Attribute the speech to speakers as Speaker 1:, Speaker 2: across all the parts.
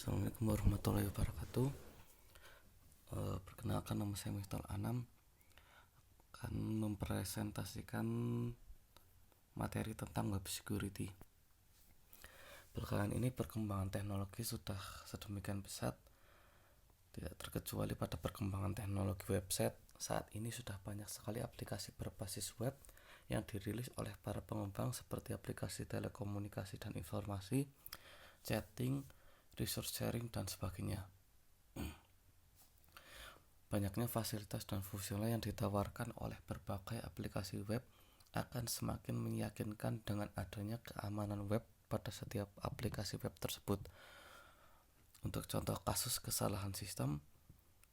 Speaker 1: Assalamualaikum warahmatullahi wabarakatuh. Perkenalkan, nama saya Miftah Anam, akan mempresentasikan materi tentang web security. Belakangan ini perkembangan teknologi sudah sedemikian pesat, tidak terkecuali pada perkembangan teknologi website. Saat ini sudah banyak sekali aplikasi berbasis web yang dirilis oleh para pengembang seperti aplikasi telekomunikasi dan informasi, chatting, resource sharing, dan sebagainya. Banyaknya fasilitas dan fungsional yang ditawarkan oleh berbagai aplikasi web akan semakin meyakinkan dengan adanya keamanan web pada setiap aplikasi web tersebut. Untuk contoh kasus kesalahan sistem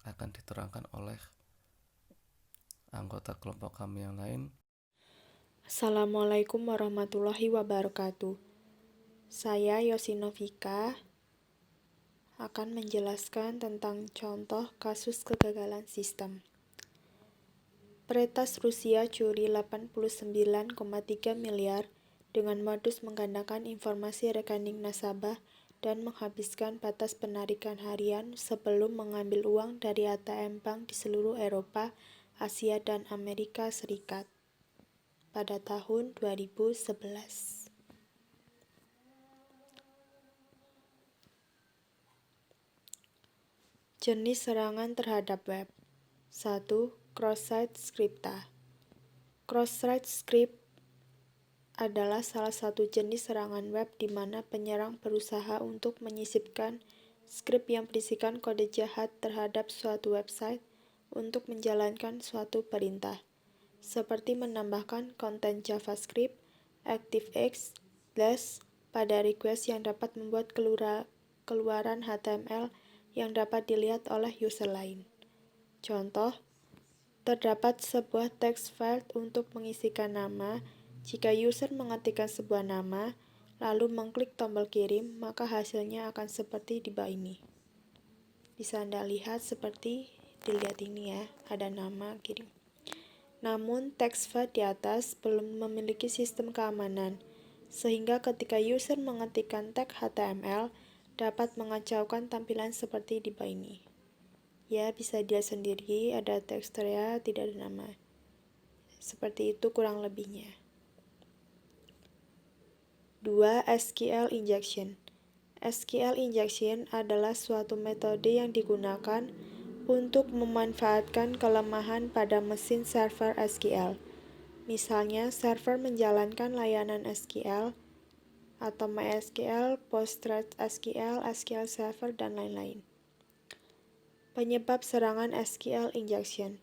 Speaker 1: akan diterangkan oleh anggota kelompok kami yang lain.
Speaker 2: Assalamualaikum warahmatullahi wabarakatuh. Saya Yosinovika akan menjelaskan tentang contoh kasus kegagalan sistem. Peretas Rusia curi 89,3 miliar dengan modus menggandakan informasi rekening nasabah dan menghabiskan batas penarikan harian sebelum mengambil uang dari ATM bank di seluruh Eropa, Asia, dan Amerika Serikat pada tahun 2011. Jenis serangan terhadap web. 1. Cross-site scripta. Cross-site script adalah salah satu jenis serangan web di mana penyerang berusaha untuk menyisipkan skrip yang berisikan kode jahat terhadap suatu website untuk menjalankan suatu perintah, seperti menambahkan konten JavaScript, ActiveX, pada request yang dapat membuat keluaran HTML yang dapat dilihat oleh user lain. Contoh, terdapat sebuah text file untuk mengisikan nama. Jika user mengetikkan sebuah nama, lalu mengklik tombol kirim, maka hasilnya akan seperti di bawah ini. Bisa Anda lihat seperti dilihat ini ya, ada nama kirim. Namun, text file di atas belum memiliki sistem keamanan, sehingga ketika user mengetikkan tag HTML, dapat mengacaukan tampilan seperti di bawah ini. Ya, bisa dilihat sendiri, ada tekstur ya, tidak ada nama. Seperti itu kurang lebihnya. 2. SQL injection. SQL injection adalah suatu metode yang digunakan untuk memanfaatkan kelemahan pada mesin server SQL. Misalnya, server menjalankan layanan SQL atau MySQL, PostgreSQL, SQL Server, dan lain-lain. Penyebab serangan SQL injection.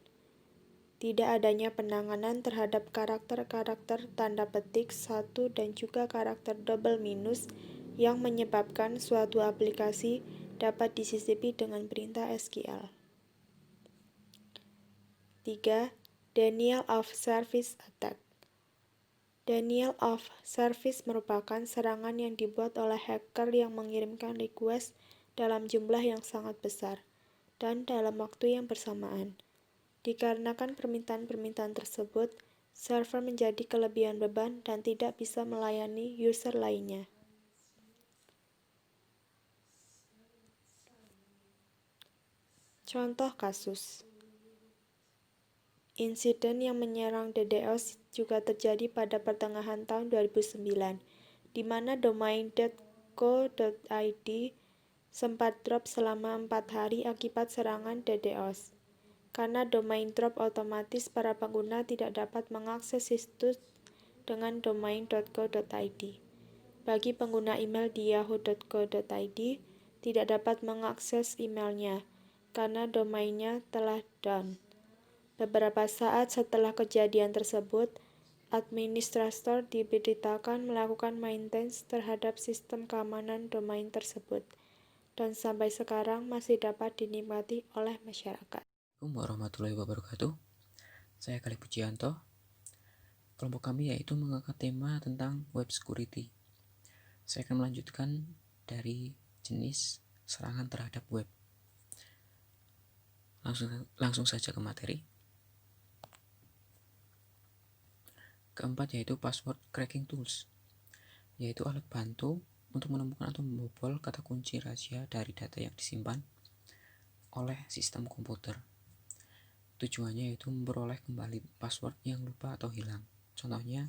Speaker 2: Tidak adanya penanganan terhadap karakter-karakter tanda petik 1 dan juga karakter double minus yang menyebabkan suatu aplikasi dapat disisipi dengan perintah SQL. 3. Denial of Service attack. Denial of Service merupakan serangan yang dibuat oleh hacker yang mengirimkan request dalam jumlah yang sangat besar dan dalam waktu yang bersamaan. Dikarenakan permintaan-permintaan tersebut, server menjadi kelebihan beban dan tidak bisa melayani user lainnya. Contoh kasus. Insiden yang menyerang DDoS juga terjadi pada pertengahan tahun 2009, di mana domain .co.id sempat drop selama 4 hari akibat serangan DDoS. Karena domain drop otomatis, para pengguna tidak dapat mengakses situs dengan domain .co.id. Bagi pengguna email di yahoo.co.id, tidak dapat mengakses emailnya karena domainnya telah down. Beberapa saat setelah kejadian tersebut, administrator diberitakan melakukan maintenance terhadap sistem keamanan domain tersebut, dan sampai sekarang masih dapat dinikmati oleh masyarakat.
Speaker 3: Assalamualaikum warahmatullahi wabarakatuh. Saya Khalif Pujianto. Kelompok kami yaitu mengangkat tema tentang web security. Saya akan melanjutkan dari jenis serangan terhadap web. Langsung saja ke materi. Keempat yaitu password cracking tools, yaitu alat bantu untuk menemukan atau membobol kata kunci rahasia dari data yang disimpan oleh sistem komputer. Tujuannya yaitu memperoleh kembali password yang lupa atau hilang. Contohnya,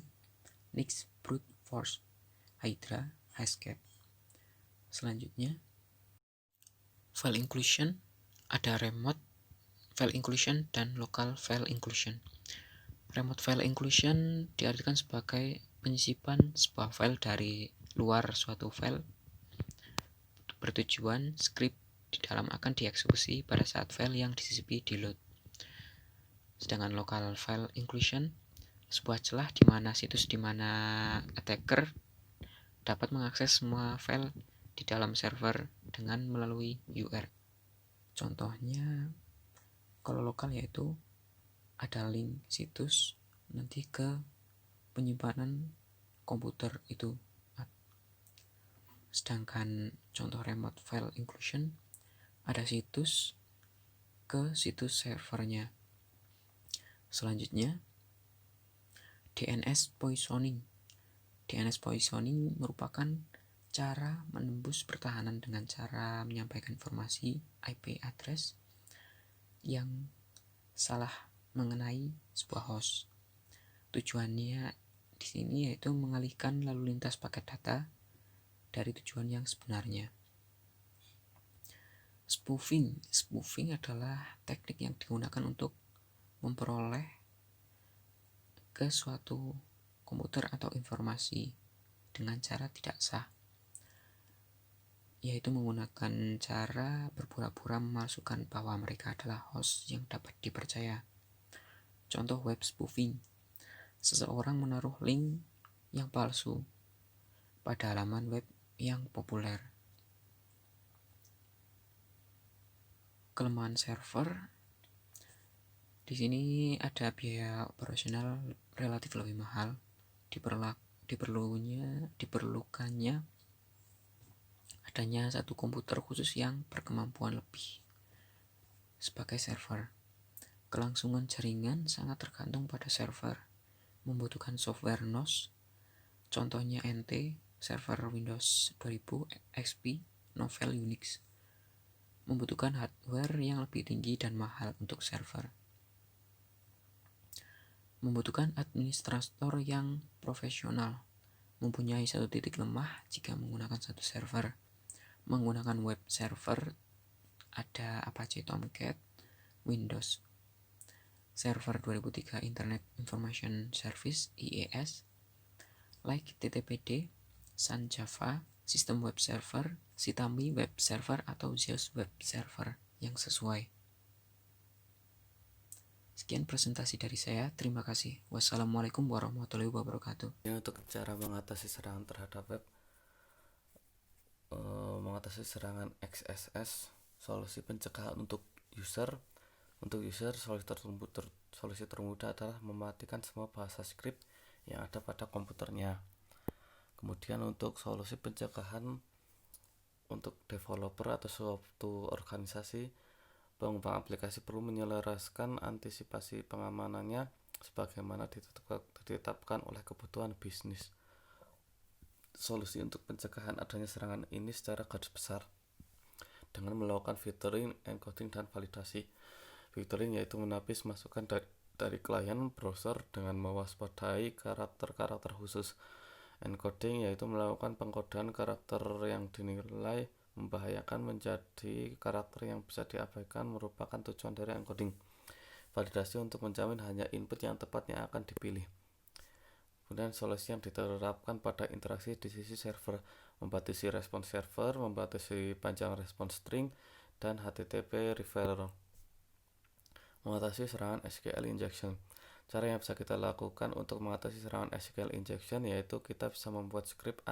Speaker 3: Nix brute force, Hydra escape. Selanjutnya, file inclusion, ada remote file inclusion dan local file inclusion. Remote file inclusion diartikan sebagai penyisipan sebuah file dari luar suatu file bertujuan script di dalam akan dieksekusi pada saat file yang disisipi di load. Sedangkan local file inclusion, sebuah celah di mana situs di mana attacker dapat mengakses semua file di dalam server dengan melalui URL. Contohnya, kalau lokal yaitu ada link situs nanti ke penyimpanan komputer itu. Sedangkan contoh remote file inclusion, ada situs ke situs servernya. Selanjutnya, DNS poisoning. DNS poisoning merupakan cara menembus pertahanan dengan cara menyampaikan informasi IP address yang salah mengenai sebuah host. Tujuannya di sini yaitu mengalihkan lalu lintas paket data dari tujuan yang sebenarnya. Spoofing. Spoofing adalah teknik yang digunakan untuk memperoleh ke suatu komputer atau informasi dengan cara tidak sah, yaitu menggunakan cara berpura-pura memalsukan bahwa mereka adalah host yang dapat dipercaya. Contoh web spoofing, seseorang menaruh link yang palsu pada halaman web yang populer. Kelemahan server, di sini ada biaya operasional relatif lebih mahal, diperlukannya adanya satu komputer khusus yang berkemampuan lebih sebagai server. Kelangsungan jaringan sangat tergantung pada server, membutuhkan software NOS, contohnya NT, server Windows 2000 XP, Novell Unix. Membutuhkan hardware yang lebih tinggi dan mahal untuk server. Membutuhkan administrator yang profesional, mempunyai satu titik lemah jika menggunakan satu server. Menggunakan web server ada Apache Tomcat, Windows Server 2003 Internet Information Service IIS, like TTPD, Sun Java, Sistem Web Server, Sitami Web Server atau Zeus Web Server yang sesuai. Sekian presentasi dari saya, terima kasih. Wassalamualaikum warahmatullahi wabarakatuh.
Speaker 1: Ini untuk cara mengatasi serangan terhadap web, mengatasi serangan XSS, solusi pencegahan untuk user. Untuk user, solusi termudah adalah mematikan semua bahasa script yang ada pada komputernya. Kemudian untuk solusi pencegahan untuk developer atau suatu organisasi, pengembang aplikasi perlu menyelaraskan antisipasi pengamanannya sebagaimana ditetapkan oleh kebutuhan bisnis. Solusi untuk pencegahan adanya serangan ini secara garis besar dengan melakukan filtering, encoding, dan validasi. Filtering yaitu menapis masukan dari klien browser dengan mewaspadai karakter-karakter khusus. Encoding yaitu melakukan pengkodean karakter yang dinilai membahayakan menjadi karakter yang bisa diabaikan merupakan tujuan dari encoding. Validasi untuk menjamin hanya input yang tepat yang akan dipilih. Kemudian solusi yang diterapkan pada interaksi di sisi server, membatasi respons server, membatasi panjang respons string, dan HTTP referral. Mengatasi serangan SQL injection. Cara yang bisa kita lakukan untuk mengatasi serangan SQL injection yaitu kita bisa membuat script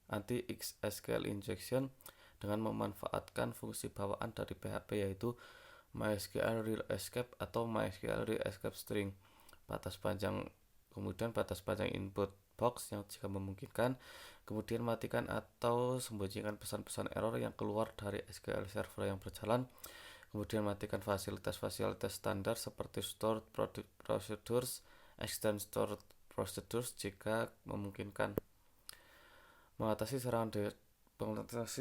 Speaker 1: anti-SQL injection dengan memanfaatkan fungsi bawaan dari PHP yaitu MySQL Real Escape atau MySQL Real Escape String. Kemudian batas panjang input box yang jika memungkinkan. Kemudian matikan atau sembunyikan pesan-pesan error yang keluar dari SQL server yang berjalan. Kemudian matikan fasilitas-fasilitas standar seperti stored procedures, extend stored procedures jika memungkinkan. mengatasi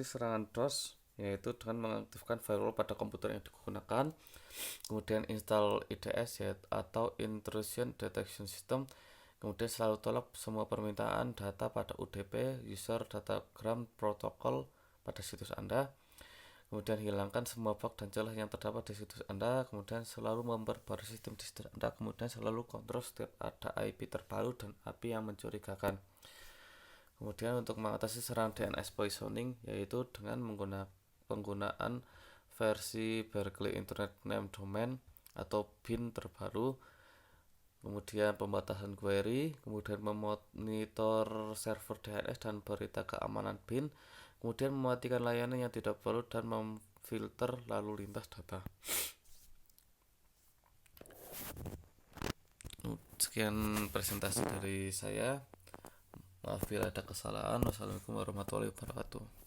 Speaker 1: serangan DOS, yaitu dengan mengaktifkan firewall pada komputer yang digunakan. Kemudian install IDS atau Intrusion Detection System. Kemudian selalu tolak semua permintaan data pada UDP User Datagram Protocol pada situs Anda. Kemudian hilangkan semua bug dan celah yang terdapat di situs Anda. Kemudian selalu memperbarui sistem di situs Anda. Kemudian selalu kontrol setiap ada IP terbaru dan IP yang mencurigakan. Kemudian untuk mengatasi serangan DNS poisoning, yaitu dengan penggunaan versi Berkeley Internet Name Domain atau BIN terbaru. Kemudian pembatasan query, kemudian memonitor server DNS dan berita keamanan BIN, kemudian mematikan layanan yang tidak perlu dan memfilter lalu lintas data. Sekian presentasi dari saya. Maaf bila ada kesalahan. Wassalamualaikum warahmatullahi wabarakatuh.